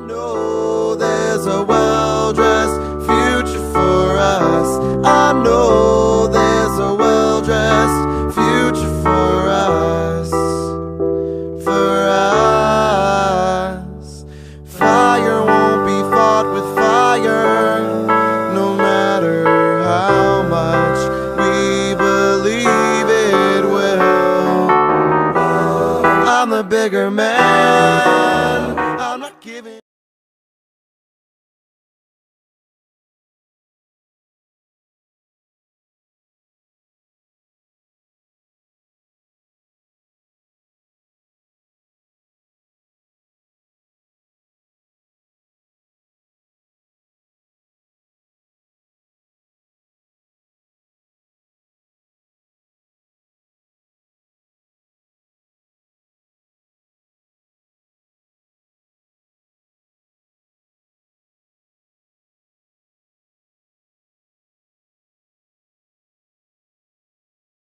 know there's a well-dressed future for us. I know there's a well-dressed future for us. For us. Fire